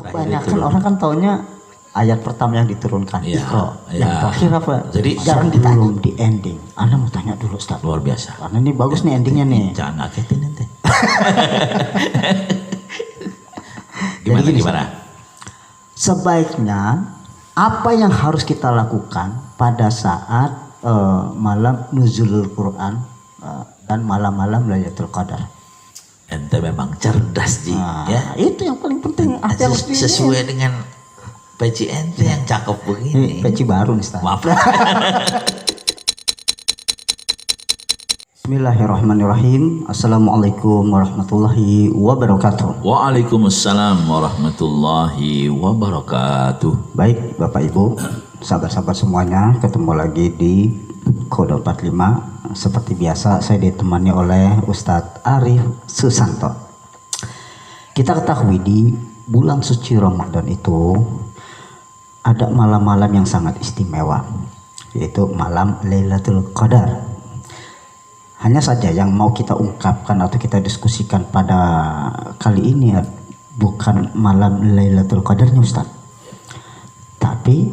Kebanyakan orang kan taunya ayat pertama yang diturunkan, Iya, Iqra. iya. Yang terakhir apa? Jadi jarang ditanya di ending. Anda mau tanya dulu, Ustaz. Luar biasa. Karena ini bagus nih endingnya nih. Jangan ngagetin nanti. Jadi gini, Gimana? Sebaiknya apa yang harus kita lakukan pada saat malam nuzulul Quran dan malam-malam Lailatul Qadar? Ente memang cerdas, Ji. Nah, Ya. itu yang paling penting. Apa yang harus Sesuai dengan peci ente yang cakep begini. peci baru nih, Ustaz. Maaf. Bismillahirrahmanirrahim. Assalamualaikum warahmatullahi wabarakatuh. Waalaikumsalam warahmatullahi wabarakatuh. Baik Bapak Ibu, sahabat-sahabat semuanya, ketemu lagi di Kode 45. Seperti biasa saya ditemani oleh Ustadz Arif Susanto. Kita ketahui di bulan suci Ramadan itu ada malam-malam yang sangat istimewa, yaitu malam Lailatul Qadar. Hanya saja yang mau kita ungkapkan atau kita diskusikan pada kali ini bukan malam Lailatul Qadarnya, Ustaz, tapi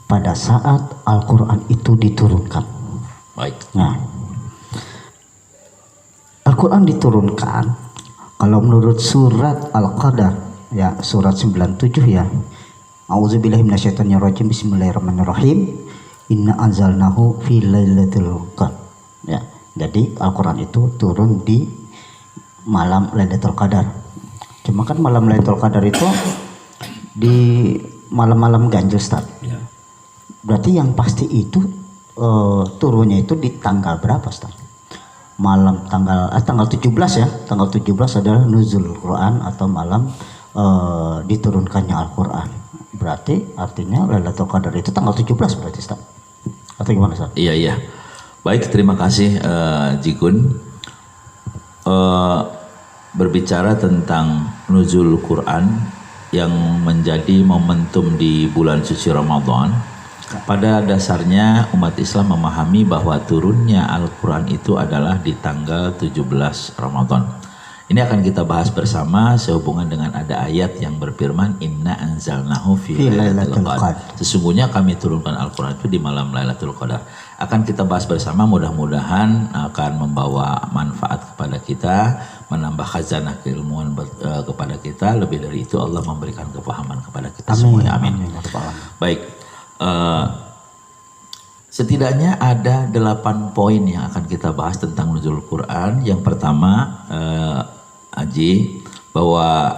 pada saat Al-Quran itu diturunkan. Baik. Nah, Al-Quran diturunkan kalau menurut surat Al-Qadar, ya, surat 97 ya. A'udzubillahi minasyaitonirrajim. Bismillahirrahmanirrahim. Inna anzalnahu fi lailatul qadar. Ya. Jadi Al-Quran itu turun di malam Lailatul Qadar. Cuma kan malam Lailatul Qadar itu di malam-malam ganjil, Ustaz. Ya. Berarti yang pasti itu turunnya itu di tanggal berapa, Ustaz? Malam tanggal 17 ya. Tanggal 17 adalah nuzul Quran atau malam diturunkannya Al-Quran. Berarti artinya Lailatul Qadar itu tanggal 17 berarti, Ustaz. Atau gimana, Ustaz? Iya. Baik, terima kasih Jigun. Berbicara tentang nuzul Quran yang menjadi momentum di bulan suci Ramadan. Pada dasarnya umat Islam memahami bahwa turunnya Al-Quran itu adalah di tanggal 17 Ramadan. Ini akan kita bahas bersama sehubungan dengan ada ayat yang berfirman Inna anzalnahu fi lailatul qadar. Sesungguhnya kami turunkan Al-Quran itu di malam Lailatul Qadar. Akan kita bahas bersama, mudah-mudahan akan membawa manfaat kepada kita, menambah khazanah keilmuan kepada kita. Lebih dari itu Allah memberikan kepahaman kepada kita semuanya. Amin. Baik. Setidaknya ada 8 poin yang akan kita bahas tentang nuzul Quran. Yang pertama, Aji, bahwa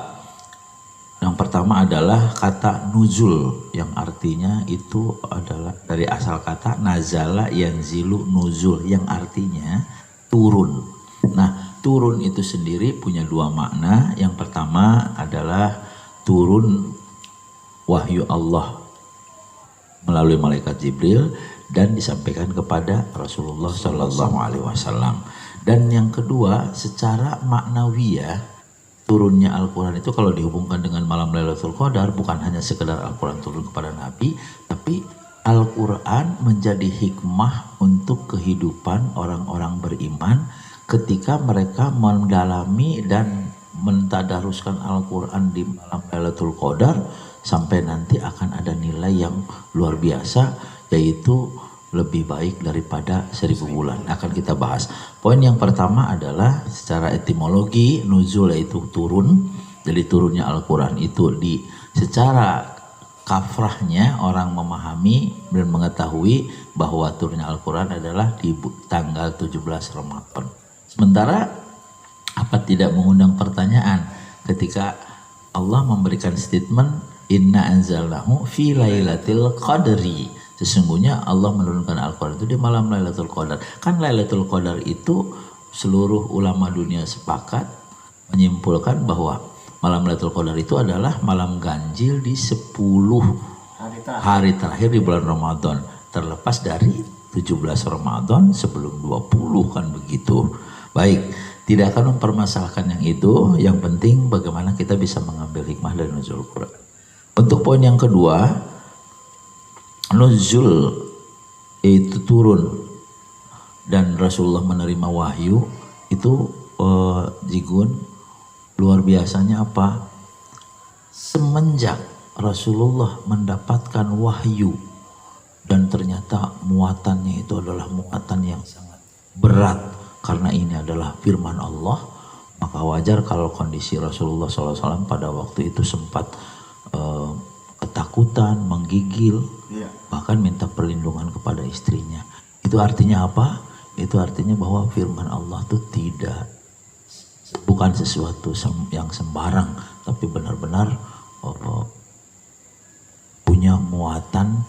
yang pertama adalah kata nuzul, yang artinya itu adalah dari asal kata nazala yanzilu nuzul, yang artinya turun. Nah, turun itu sendiri punya 2 makna. Yang pertama adalah turun wahyu Allah melalui malaikat Jibril dan disampaikan kepada Rasulullah Sallallahu Alaihi Wasallam. Dan yang kedua, secara maknawiyah, turunnya Al-Quran itu kalau dihubungkan dengan malam Lailatul Qadar bukan hanya sekedar Al-Quran turun kepada Nabi, tapi Al-Quran menjadi hikmah untuk kehidupan orang-orang beriman ketika mereka mendalami dan mentadaruskan Al-Quran di malam Lailatul Qadar, sampai nanti akan ada nilai yang luar biasa, yaitu lebih baik daripada 1000 bulan. Akan kita bahas. Poin yang pertama adalah secara etimologi, nuzul yaitu turun. Jadi turunnya Al-Quran itu secara kafrahnya orang memahami dan mengetahui bahwa turunnya Al-Quran adalah di tanggal 17 Ramadan. Sementara apa tidak mengundang pertanyaan ketika Allah memberikan statement Inna anzalnahu fi lailatul qadri. Sesungguhnya Allah menurunkan Al-Quran itu di malam Lailatul Qadar. Kan Lailatul Qadar itu seluruh ulama dunia sepakat menyimpulkan bahwa malam Lailatul Qadar itu adalah malam ganjil di 10 hari terakhir di bulan Ramadan. Terlepas dari 17 Ramadan sebelum 20 kan begitu. Baik, tidak akan mempermasalahkan yang itu. Yang penting bagaimana kita bisa mengambil hikmah dari nuzul Quran. Untuk poin yang kedua, nuzul itu turun dan Rasulullah menerima wahyu itu Jigun, luar biasanya apa? semenjak Rasulullah mendapatkan wahyu dan ternyata muatannya itu adalah muatan yang sangat berat karena ini adalah firman Allah, maka wajar kalau kondisi Rasulullah SAW pada waktu itu sempat ketakutan, menggigil, bahkan minta perlindungan kepada istrinya. Itu artinya apa? Itu artinya bahwa firman Allah itu bukan sesuatu yang sembarang, tapi benar-benar punya muatan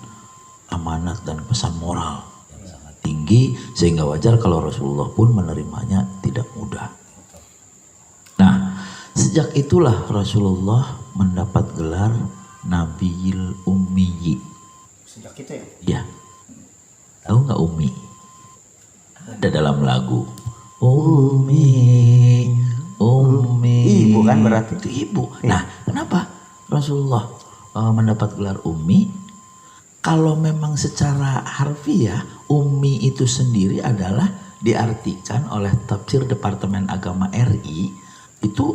amanat dan pesan moral yang sangat tinggi, sehingga wajar kalau Rasulullah pun menerimanya tidak mudah. Nah, sejak itulah Rasulullah mendapat gelar Nabiyil Ummiyi. Sejak itu ya? Iya. Tahu nggak Ummi? Ada dalam lagu. Ummi, Ummi. Ibu kan berarti? Itu ibu. Nah, kenapa Rasulullah mendapat gelar Ummi? Kalau memang secara harfiah, Ummi itu sendiri adalah diartikan oleh tafsir Departemen Agama RI, itu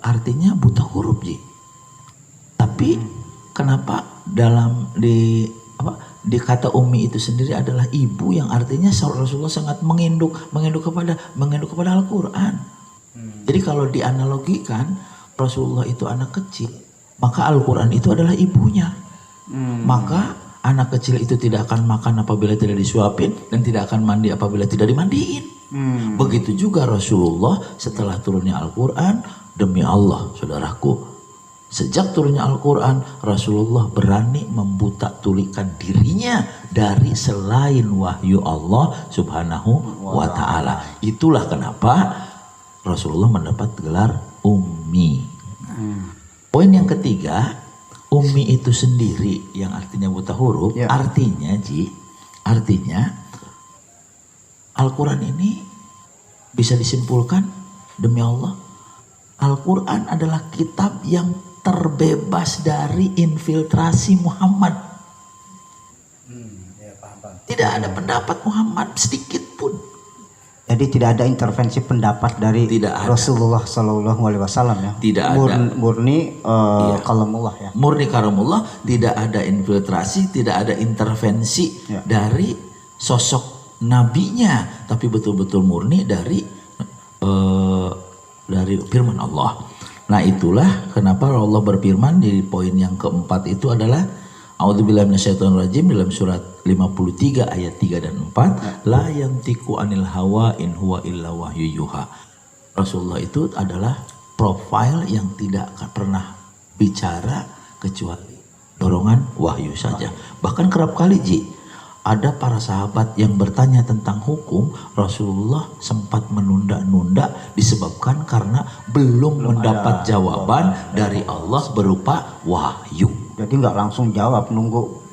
artinya buta huruf, Ji. Tapi kenapa di kata Ummi itu sendiri adalah ibu, yang artinya Rasulullah sangat menginduk kepada Al-Quran. Jadi kalau dianalogikan Rasulullah itu anak kecil, maka Al-Quran itu adalah ibunya. Maka anak kecil itu tidak akan makan apabila tidak disuapin, dan tidak akan mandi apabila tidak dimandiin. Begitu juga Rasulullah setelah turunnya Al-Quran. Demi Allah, saudaraku, sejak turunnya Al-Quran, Rasulullah berani membuta tulikan dirinya dari selain wahyu Allah Subhanahu wa Ta'ala. Itulah kenapa Rasulullah mendapat gelar Ummi. Poin yang ketiga, Ummi itu sendiri yang artinya buta huruf, artinya Al-Quran ini bisa disimpulkan, demi Allah, Al-Quran adalah kitab yang terbebas dari infiltrasi Muhammad. Tidak ada pendapat Muhammad sedikit pun. Jadi tidak ada intervensi pendapat dari Rasulullah Sallallahu Alaihi Wasallam ya. Tidak ada. Murni kalamullah ya. Murni kalamullah, tidak ada infiltrasi, tidak ada intervensi dari sosok nabinya, tapi betul-betul murni dari firman Allah. Nah, itulah kenapa Allah berfirman di poin yang keempat itu adalah A'udzubillahi minasyaitonirrajim dalam surat 53 ayat 3 dan 4, la yantiqu anil hawa in huwa illa wahyu yuha. Rasulullah itu adalah profil yang tidak akan pernah bicara kecuali dorongan wahyu saja. Bahkan kerap kali, Ji, ada para sahabat yang bertanya tentang hukum, Rasulullah sempat menunda-nunda disebabkan karena belum mendapat jawaban dari Allah berupa wahyu. Jadi nggak langsung jawab, nunggu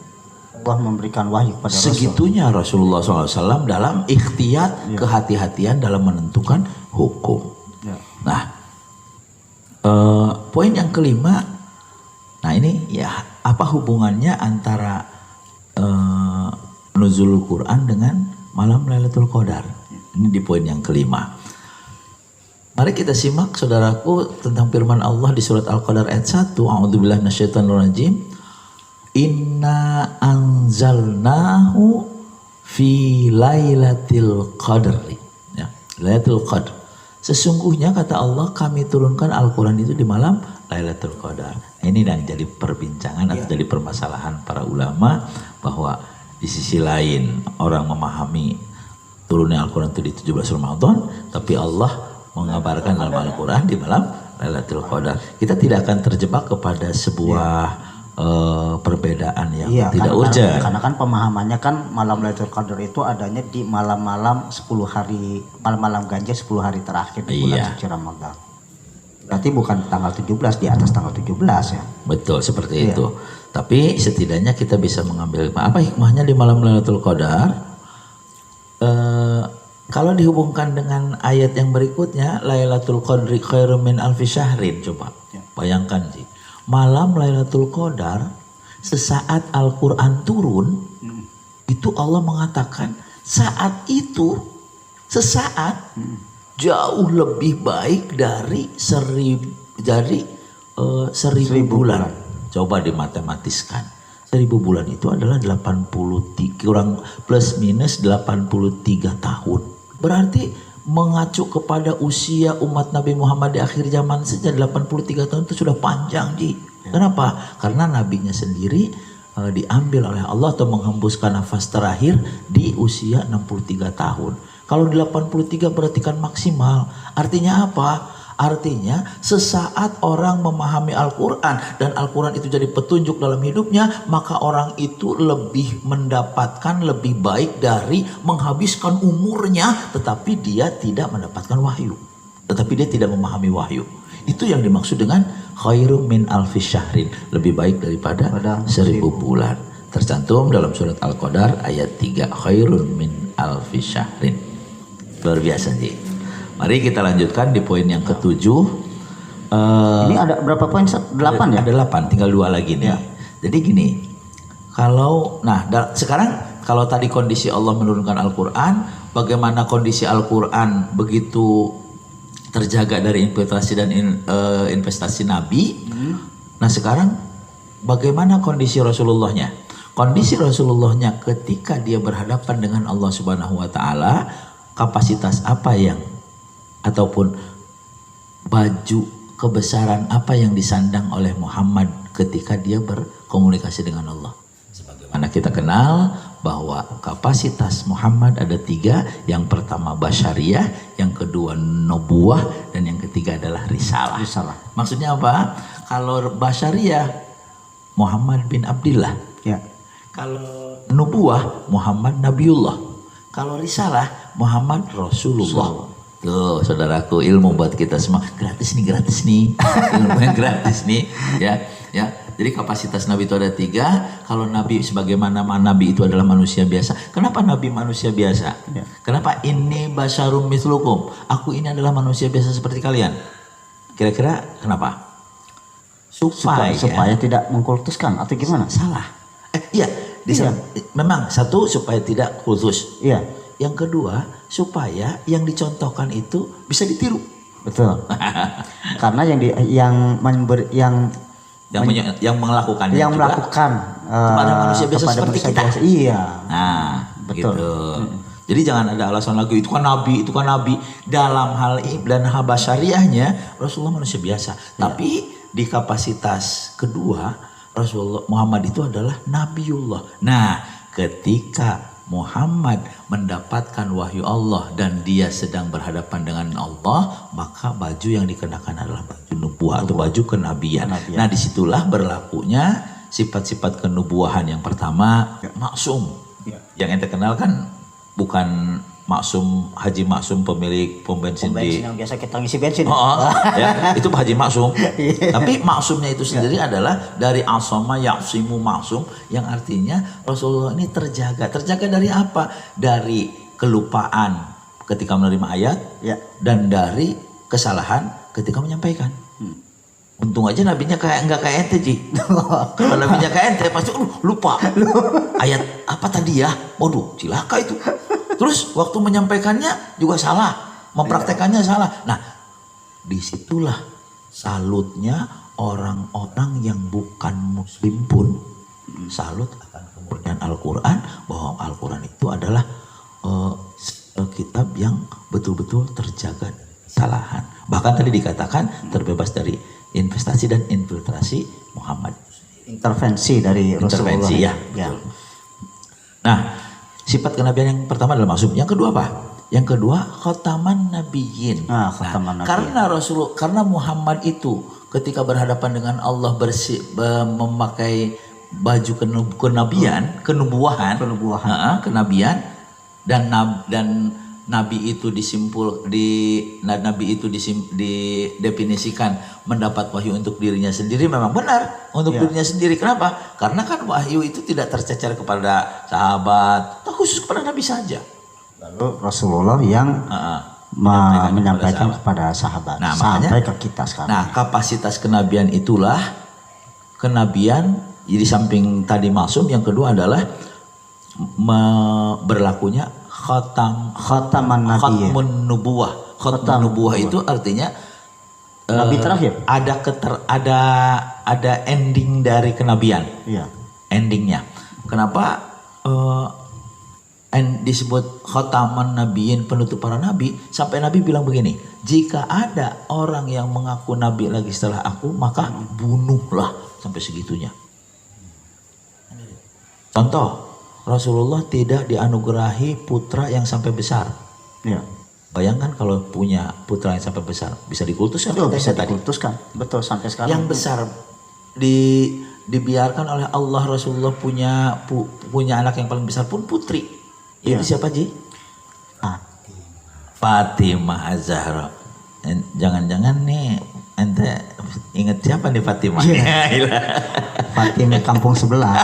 Allah memberikan wahyu pada Segitunya Rasulullah SAW dalam ikhtiyat, kehati-hatian dalam menentukan hukum. Nah, poin yang kelima, nah ini ya, apa hubungannya antara nuzul Quran dengan malam Lailatul Qadar? Ini di poin yang kelima. Mari kita simak, saudaraku, tentang firman Allah di surat Al-Qadar ayat 1. A'udzubillahi minasyaitonirrajim. Inna anzalnahu fi lailatul qadri. Ya, Lailatul Qadr. Sesungguhnya kata Allah, kami turunkan Al-Quran itu di malam Lailatul Qadar. Ini yang jadi perbincangan atau jadi permasalahan para ulama, bahwa di sisi lain orang memahami turunnya Al-Quran itu di 17 Ramadan, tapi Allah mengabarkan dalam Al-Quran di malam Lailatul Qadar. Kita tidak akan terjebak kepada sebuah perbedaan yang tidak urgent. Karena kan pemahamannya kan malam Lailatul Qadar itu adanya di malam-malam 10 hari, malam-malam ganjil 10 hari terakhir di bulan suci Ramadan. Berarti bukan tanggal 17, di atas tanggal 17 ya. Betul, seperti itu. Tapi setidaknya kita bisa mengambil apa hikmahnya di malam Lailatul Qadar. Kalau dihubungkan dengan ayat yang berikutnya, Lailatul Qadri khairum min alfi syahrin, coba bayangkan sih, malam Lailatul Qadar sesaat Al-Quran turun, itu Allah mengatakan saat itu, sesaat jauh lebih baik dari 1000 bulan. Coba dimatematiskan. 1000 bulan itu adalah 83 kurang plus minus 83 tahun. Berarti mengacu kepada usia umat Nabi Muhammad di akhir zaman saja 83 tahun itu sudah panjang, Ji. Kenapa? Karena nabinya sendiri diambil oleh Allah atau menghembuskan nafas terakhir di usia 63 tahun. Kalau 83 berarti kan maksimal. Artinya apa? Artinya sesaat orang memahami Al-Quran dan Al-Quran itu jadi petunjuk dalam hidupnya, maka orang itu lebih mendapatkan lebih baik dari menghabiskan umurnya tetapi dia tidak mendapatkan wahyu, tetapi dia tidak memahami wahyu. Itu yang dimaksud dengan khairum min alfi syahrin, lebih baik daripada 1000 bulan. Tercantum dalam surat Al-Qadar ayat 3, khairun min alfi syahrin. Luar biasa sih. Mari kita lanjutkan di poin yang ketujuh. Ini ada berapa poin? 8 ya? Ada 8, tinggal 2 lagi nih. Ya. Jadi gini, sekarang kalau tadi kondisi Allah menurunkan Al-Quran, bagaimana kondisi Al-Quran begitu terjaga dari infiltrasi dan investasi Nabi. Nah sekarang bagaimana kondisi Rasulullahnya? Kondisi Rasulullahnya ketika dia berhadapan dengan Allah Subhanahu wa Ta'ala, kapasitas apa yang ataupun baju kebesaran apa yang disandang oleh Muhammad ketika dia berkomunikasi dengan Allah. Sebagaimana kita kenal bahwa kapasitas Muhammad ada 3, yang pertama basyariah, yang kedua nubuwah, dan yang ketiga adalah risalah. Maksudnya apa? Kalau basyariah Muhammad bin Abdillah, ya. Kalau nubuwah Muhammad Nabiullah, kalau risalah Muhammad Rasulullah. Tuh saudaraku, ilmu buat kita semua gratis nih ilmu yang gratis nih ya. Jadi kapasitas Nabi itu ada 3. Kalau Nabi sebagaimana Nabi itu adalah manusia biasa. Kenapa Nabi manusia biasa? Ya. Kenapa ini basyarum mislukum? Aku ini adalah manusia biasa seperti kalian. Kira-kira kenapa? Supaya tidak mengkultuskan atau gimana? Salah. Iya. Memang satu supaya tidak kultus. Iya. Yang kedua, supaya yang dicontohkan itu bisa ditiru. Betul. Karena yang melakukannya kepada manusia biasa seperti kita. Iya. Nah, betul. Gitu. Jadi jangan ada alasan lagi itu kan nabi. Dalam hal dan habasyariahnya Rasulullah manusia biasa. Ya. Tapi di kapasitas kedua Rasulullah Muhammad itu adalah Nabiullah. Nah, ketika Muhammad mendapatkan wahyu Allah dan dia sedang berhadapan dengan Allah, maka baju yang dikenakan adalah baju nubuah atau baju kenabian. Nah disitulah berlakunya sifat-sifat kenubuahan. Yang pertama maksum. Yang ente kenal kan bukan Maksum, Haji Maksum pemilik pom bensin yang biasa kita ngisi bensin. Ya, itu Haji Maksum. Tapi maksumnya itu sendiri adalah dari asoma ya'simu maksum, yang artinya Rasulullah ini terjaga. Terjaga dari apa? Dari kelupaan ketika menerima ayat, dan dari kesalahan ketika menyampaikan. Untung aja nabinya enggak kayak ente, Ji. Kalau nabinya kayak ente pasti lupa. Ayat apa tadi ya? Waduh, cilaka itu. Terus waktu menyampaikannya juga salah, mempraktekannya salah. Nah, disitulah salutnya orang-orang yang bukan muslim pun salut akan kemurnian Al-Quran, bahwa Al-Quran itu adalah kitab yang betul-betul terjaga dari kesalahan. Bahkan tadi dikatakan terbebas dari investasi dan infiltrasi Muhammad. Intervensi dari Rasulullah. Ya. Nah, sifat kenabian yang pertama adalah maksum. Yang kedua apa? Yang kedua khataman nabiyyin. Karena Muhammad itu ketika berhadapan dengan Allah memakai baju kenubuahan, dan nabi itu didefinisikan mendapat wahyu untuk dirinya sendiri. Memang benar untuk dirinya sendiri. Kenapa? Karena kan wahyu itu tidak tercecer kepada sahabat, atau khusus kepada nabi saja. Lalu Rasulullah yang menyampaikan kepada sahabat, sampai ke kita sekarang. Nah, kapasitas kenabian itulah kenabian. Jadi samping tadi maksum, yang kedua adalah berlakunya khatmun nubuwah. Khatmun nubuwah itu artinya Nabi terakhir. Ada ending dari kenabian. Iya. Endingnya. Kenapa disebut khataman nabiyin, penutup para nabi, sampai Nabi bilang begini, jika ada orang yang mengaku nabi lagi setelah aku, maka bunuhlah, sampai segitunya. Contoh, Rasulullah tidak dianugerahi putra yang sampai besar. Iya. Bayangkan kalau punya putra yang sampai besar, bisa dikultuskan. Bisa dikultuskan. Betul, sampai sekarang. Yang besar dibiarkan oleh Allah. Rasulullah punya anak yang paling besar pun putri. Iya. Itu siapa, Ji? Fatimah Az-Zahra. Jangan-jangan nih ente inget siapa nih Fatimah? Iya. Fatimah kampung sebelah.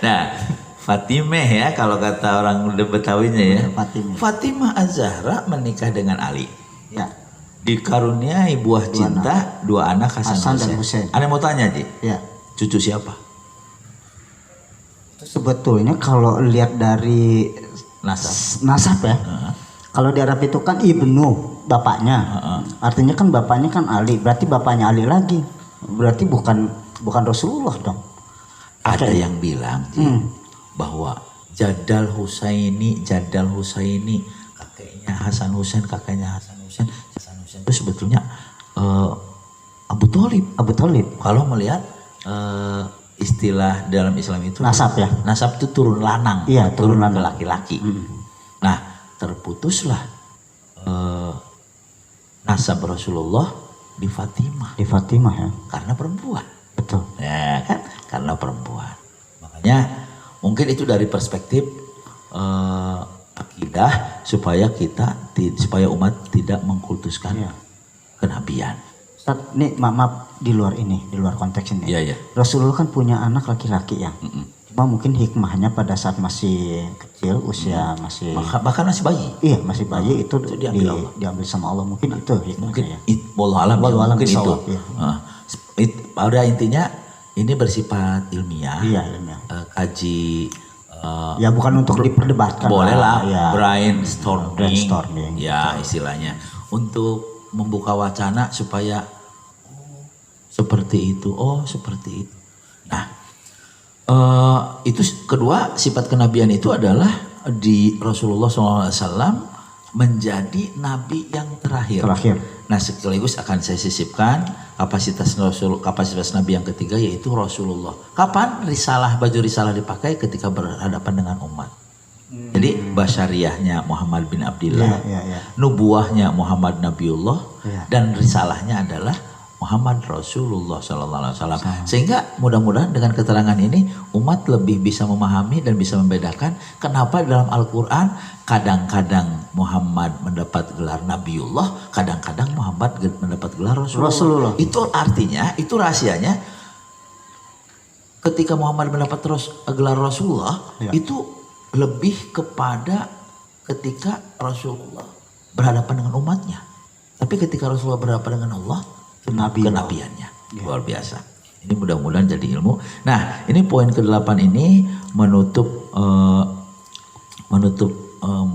Nah, Fatimah ya kalau kata orang Betawinya ya. Fatimah Az-Zahra menikah dengan Ali. Ya. Dikaruniai buah cinta dua anak Hasan dan Husain. Ane mau tanya, Ji. Ya. Cucu siapa? Sebetulnya kalau lihat dari nasab ya. Kalau di Arab itu kan ibnu bapaknya. Artinya kan bapaknya kan Ali, berarti bapaknya Ali lagi. Berarti bukan Rasulullah dong. Ada yang bilang bahwa Jadal Husaini kakeknya Hasan Husain itu sebetulnya Abu Thalib. Kalau melihat istilah dalam Islam itu nasab ya. Nasab itu turun lanang. Iya, turun ke laki-laki. Nah, terputuslah nasab Rasulullah di Fatimah. Di Fatimah ya. Karena perempuan. Betul. Ya kan? Karena perempuan. Makanya mungkin itu dari perspektif akidah supaya umat tidak mengkultuskan kenabian. Ustaz, nih maaf di luar konteks ini. Iya. Rasulullah kan punya anak laki-laki ya. Cuma mungkin hikmahnya pada saat masih kecil, usia masih bahkan masih bayi. Iya, masih bayi itu diambil sama Allah. Mungkin itu hikmahnya. Wallahu alam mungkin itu. Ya. Pada intinya ini bersifat ilmiah. Iya, ilmiah. Kaji ya bukan untuk diperdebatkan. Boleh lah, ya. brainstorming. Ya, istilahnya untuk membuka wacana supaya seperti itu. Nah, itu kedua sifat kenabian itu adalah di Rasulullah SAW menjadi nabi yang terakhir. Nah, sekaligus akan saya sisipkan kapasitas nabi yang ketiga, yaitu Rasulullah. Kapan baju risalah dipakai? Ketika berhadapan dengan umat. Jadi basyariahnya Muhammad bin Abdillah, nubuahnya Muhammad Nabiullah, dan risalahnya adalah Muhammad Rasulullah SAW. Sehingga mudah-mudahan dengan keterangan ini umat lebih bisa memahami dan bisa membedakan kenapa dalam Al-Quran kadang-kadang Muhammad mendapat gelar Nabiullah, kadang-kadang Muhammad mendapat gelar Rasulullah. Itu artinya, itu rahasianya, ketika Muhammad mendapat gelar Rasulullah itu lebih kepada ketika Rasulullah berhadapan dengan umatnya. Tapi ketika Rasulullah berhadapan dengan Allah, kenabiannya luar biasa. Ini mudah-mudahan jadi ilmu. Nah, ini poin ke-8 ini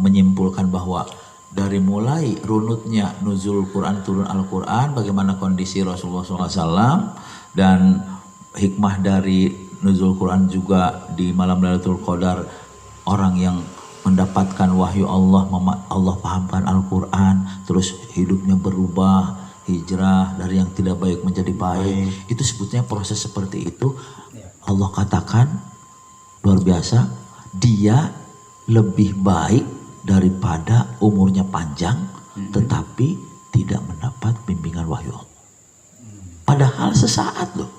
menyimpulkan bahwa dari mulai runutnya nuzul Quran, turun Al-Quran, bagaimana kondisi Rasulullah SAW, dan hikmah dari nuzul Quran juga di malam Lailatul Qadar, orang yang mendapatkan wahyu Allah pahamkan Al-Quran, terus hidupnya berubah, hijrah dari yang tidak baik menjadi baik. Itu sebetulnya proses seperti itu. Allah katakan luar biasa, dia lebih baik daripada umurnya panjang tetapi tidak mendapat bimbingan wahyu Allah. Padahal sesaat loh.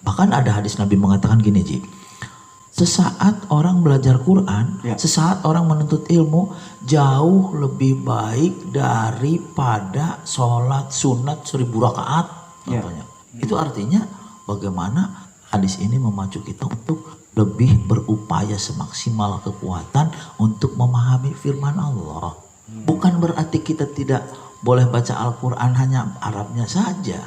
Bahkan ada hadis Nabi mengatakan gini, Ji. Sesaat orang belajar Quran, sesaat orang menuntut ilmu jauh lebih baik daripada sholat sunat 1000 rakaat contohnya. Itu artinya bagaimana hadis ini memacu kita untuk lebih berupaya semaksimal kekuatan untuk memahami firman Allah. Bukan berarti kita tidak boleh baca Al-Quran hanya Arabnya saja.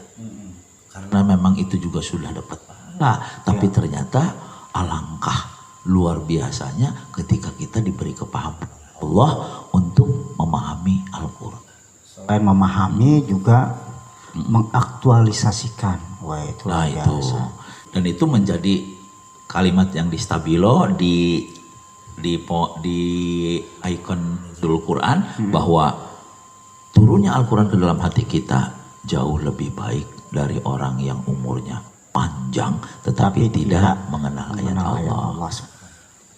Karena memang itu juga sudah dapat pahala. Tapi ternyata alangkah luar biasanya ketika kita diberi kepahaman Allah untuk memahami Al-Quran. Selain memahami juga mengaktualisasikan. Wah, itu Nah luar itu, biasa. dan itu menjadi kalimat yang di stabilo di ikon Nuzulul Quran bahwa turunnya Al-Quran ke dalam hati kita jauh lebih baik dari orang yang umurnya panjang tetapi tidak mengenal ayat Allah.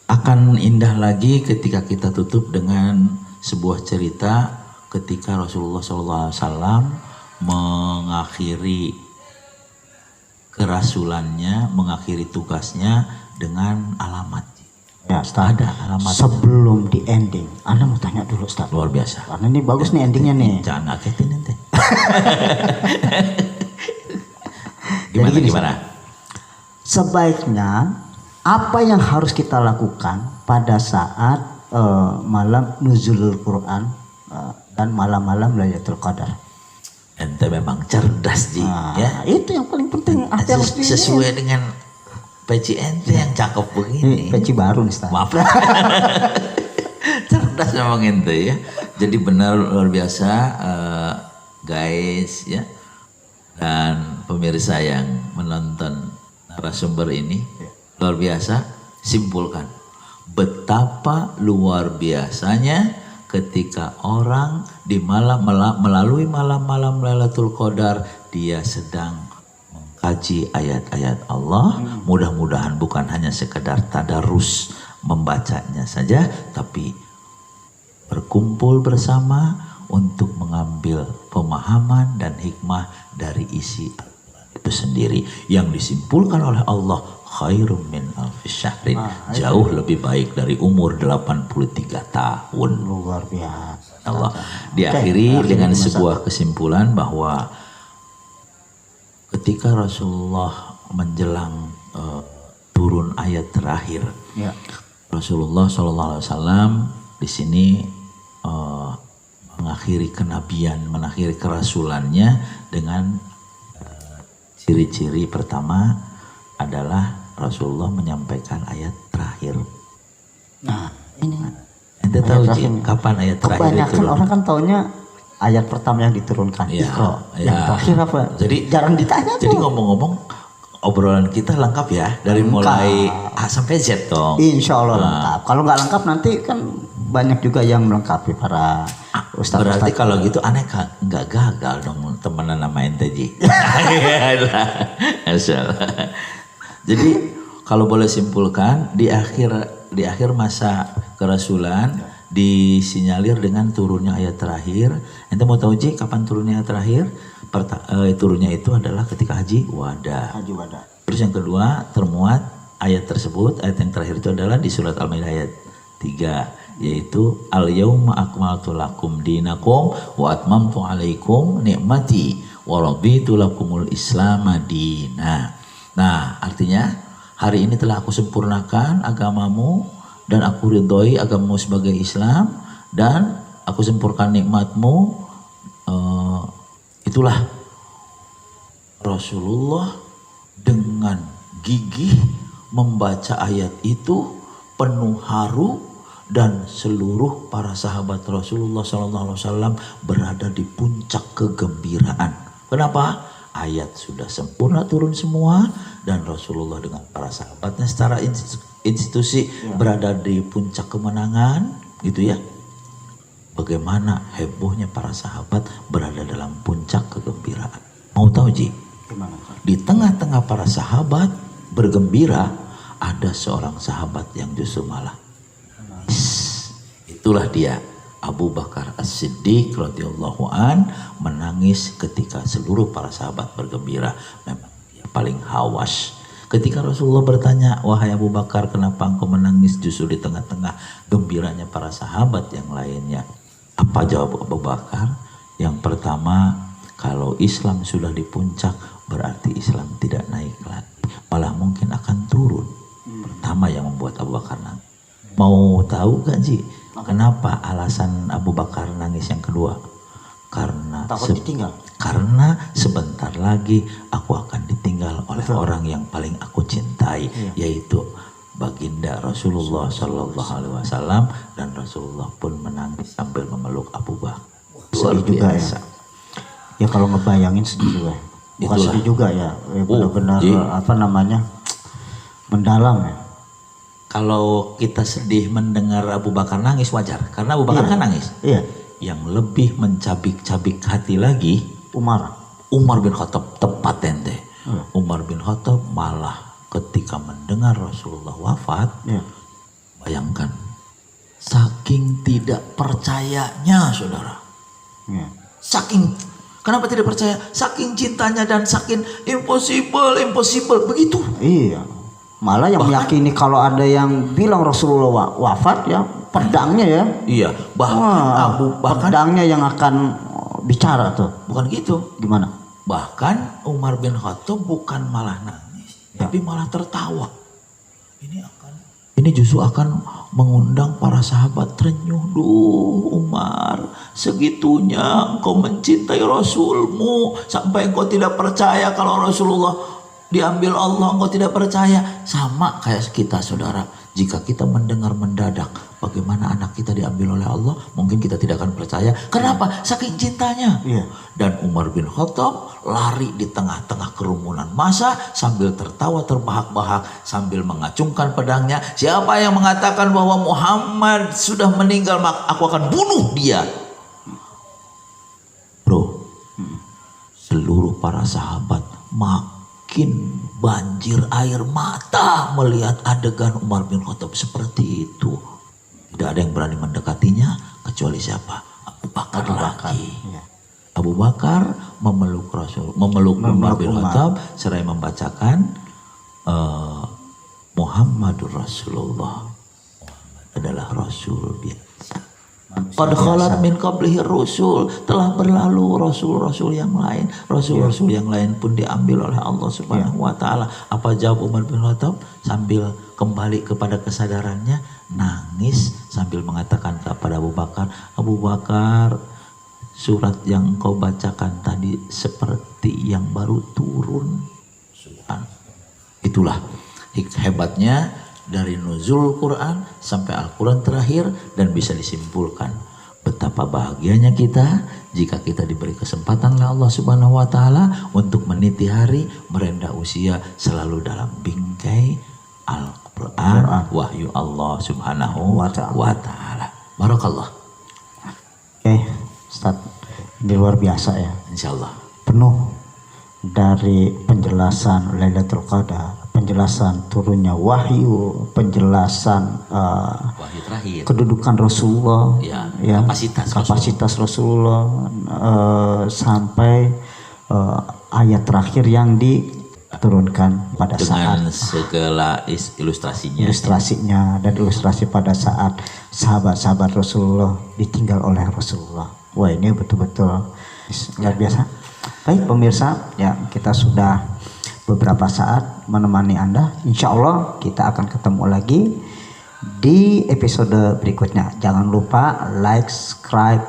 Akan indah lagi ketika kita tutup dengan sebuah cerita ketika Rasulullah SAW mengakhiri kerasulannya, mengakhiri tugasnya dengan alamat. Ya, Ustaz, Ada alamat. sebelum di ending, Anda mau tanya dulu, Ustaz. Luar biasa. Karena ini bagus nih endingnya nih. Jangan ngagetin ente. Jadi gini, Gimana? Sebaiknya apa yang harus kita lakukan pada saat malam nuzulul Quran dan malam-malam Lailatul Qadar? Ente memang cerdas Ji, ya. Itu yang paling penting. Apa yang harus Sesuai dengan peci ente yang cakep begini. peci baru nih, Ustaz. Maaf. Cerdas memang ente ya. Jadi benar luar biasa guys ya. Dan pemirsa yang menonton narasumber ini luar biasa. Simpulkan betapa luar biasanya ketika orang di melalui malam-malam Lailatul Qadar dia sedang mengkaji ayat-ayat Allah. Mudah-mudahan bukan hanya sekedar tadarus membacanya saja, tapi berkumpul bersama untuk mengambil pemahaman dan hikmah dari isi itu sendiri yang disimpulkan oleh Allah khairum min alfis syahrin, jauh lebih baik dari umur 83 tahun. Luar biasa. Allah diakhiri dengan sebuah kesimpulan bahwa ketika Rasulullah menjelang turun ayat terakhir, Ya. Rasulullah SAW di sini mengakhiri kenabian, mengakhiri kerasulannya dengan ciri-ciri pertama adalah Rasulullah menyampaikan ayat terakhir. Nah, ini Ente tahu Ji, kapan ayat terakhir itu? kebanyakan orang kan taunya ayat pertama yang diturunkan, Ya, Iqra. ya. Yang terakhir apa? Jadi Jarang ditanya Jadi tuh. ngomong-ngomong obrolan kita lengkap ya dari mulai A sampai Z dong. Insya Allah lengkap. Kalau nggak lengkap nanti kan banyak juga yang melengkapi para ustadz. Berarti kalau gitu aneh nggak gagal dong temenan sama ente Ji. Masya Allah. Jadi kalau boleh simpulkan di akhir masa kerasulan disinyalir dengan turunnya ayat terakhir. Ente mau tahu Ji kapan turunnya ayat terakhir? Turunnya itu adalah ketika haji wada. Haji Wada. Terus yang kedua termuat ayat tersebut, ayat yang terakhir itu adalah di surat Al-Maidah ayat 3, yaitu al-yauma akmaltu lakum dinakum wa atmamtu alaikum nikmati wa raditu lakumul islama dina. Nah, artinya hari ini telah aku sempurnakan agamamu dan aku ridhoi agamamu sebagai Islam dan aku sempurnakan nikmatmu. Itulah Rasulullah dengan gigih membaca ayat itu penuh haru dan seluruh para sahabat Rasulullah SAW berada di puncak kegembiraan. Kenapa? Ayat sudah sempurna turun semua dan Rasulullah dengan para sahabatnya secara institusi berada di puncak kemenangan, gitu ya. Bagaimana hebohnya para sahabat berada dalam puncak kegembiraan. Mau tahu Ji? Gimana? Di tengah-tengah para sahabat bergembira ada seorang sahabat yang justru malah itulah dia Abu Bakar As-Siddiq radhiyallahu an menangis ketika seluruh para sahabat bergembira. Memang dia paling hawas. Ketika Rasulullah bertanya, wahai Abu Bakar, kenapa engkau menangis justru di tengah-tengah gembiranya para sahabat yang lainnya? Apa jawab Abu Bakar? Yang pertama, kalau Islam sudah di puncak berarti Islam tidak naik lagi, malah mungkin akan turun. Pertama yang membuat Abu Bakar nangis. Mau tahu gak Ji? Kenapa alasan Abu Bakar nangis yang kedua? Karena Takut ditinggal. Karena sebentar lagi aku akan ditinggal oleh orang yang paling aku cintai, yaitu baginda Rasulullah Shallallahu Alaihi Wasallam, dan Rasulullah pun menangis sambil memeluk Abu Bakar. Luar Sedih juga biasa. Ya kalau ngebayangin sedih juga. Bukan Itulah. sedih juga ya. Benar-benar Ji. mendalam ya. Kalau kita sedih mendengar Abu Bakar nangis wajar, karena Abu Bakar kan nangis. Iya. Yang lebih mencabik-cabik hati lagi, Umar bin Khattab, tepat ente. Umar bin Khattab malah ketika mendengar Rasulullah wafat, bayangkan, saking tidak percayanya saudara. Saking, kenapa tidak percaya? Saking cintanya dan saking impossible, begitu. Iya. Malah yang meyakini kalau ada yang bilang Rasulullah wafat ya, pedangnya ya. Iya, bahkan pedangnya yang akan bicara tuh. Bukan gitu. Gimana? Bahkan Umar bin Khattab bukan malah nangis, tapi malah tertawa. Ini justru akan mengundang para sahabat terenyuh. Duh Umar, segitunya engkau mencintai Rasulmu sampai engkau tidak percaya kalau Rasulullah diambil Allah, engkau tidak percaya. Sama kayak kita saudara, jika kita mendengar mendadak bagaimana anak kita diambil oleh Allah, mungkin kita tidak akan percaya. Kenapa? Saking cintanya. Dan Umar bin Khattab lari di tengah-tengah kerumunan massa sambil tertawa terbahak-bahak, sambil mengacungkan pedangnya. Siapa yang mengatakan bahwa Muhammad sudah meninggal, aku akan bunuh dia. Bro, seluruh para sahabat makin banjir air mata melihat adegan Umar bin Khattab seperti itu. Tidak ada yang berani mendekatinya kecuali siapa? Abu Bakar lagi. Abu Bakar memeluk Umar bin Khattab seraya membacakan Muhammadur Rasulullah. Muhammad adalah Rasul biasa. Qad khalat min qablihi rusul, telah berlalu rasul-rasul yang lain. Rasul-rasul yang lain pun diambil oleh Allah Subhanahu wa taala. Apa jawab Umar bin Khattab sambil kembali kepada kesadarannya, nangis sambil mengatakan kepada Abu Bakar, Abu Bakar, surat yang engkau bacakan tadi seperti yang baru turun. Itulah hebatnya dari nuzul Quran sampai Al-Quran terakhir, dan bisa disimpulkan betapa bahagianya kita jika kita diberi kesempatan oleh Allah Subhanahu wa taala untuk meniti hari, merendah usia selalu dalam bingkai Al-Quran, wahyu Allah Subhanahu wa taala. Barakallah. Oke, Ustaz, ini luar biasa ya. Insyaallah. Penuh dari penjelasan Lailatul Qadar, penjelasan turunnya wahyu, penjelasan wahyu terakhir, kedudukan Rasulullah, kapasitas Rasulullah, sampai ayat terakhir yang diturunkan pada dengan saat segala ilustrasinya dan ilustrasi pada saat sahabat-sahabat Rasulullah ditinggal oleh Rasulullah. Wah, ini betul-betul luar biasa. Baik pemirsa, ya kita sudah beberapa saat menemani Anda. Insya Allah kita akan ketemu lagi di episode berikutnya. Jangan lupa like, subscribe,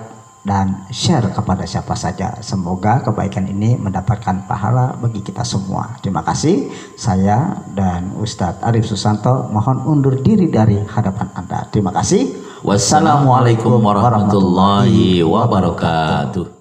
dan share kepada siapa saja. Semoga kebaikan ini mendapatkan pahala bagi kita semua. Terima kasih. Saya dan Ustadz Arif Susanto mohon undur diri dari hadapan Anda. Terima kasih. Wassalamualaikum warahmatullahi wabarakatuh.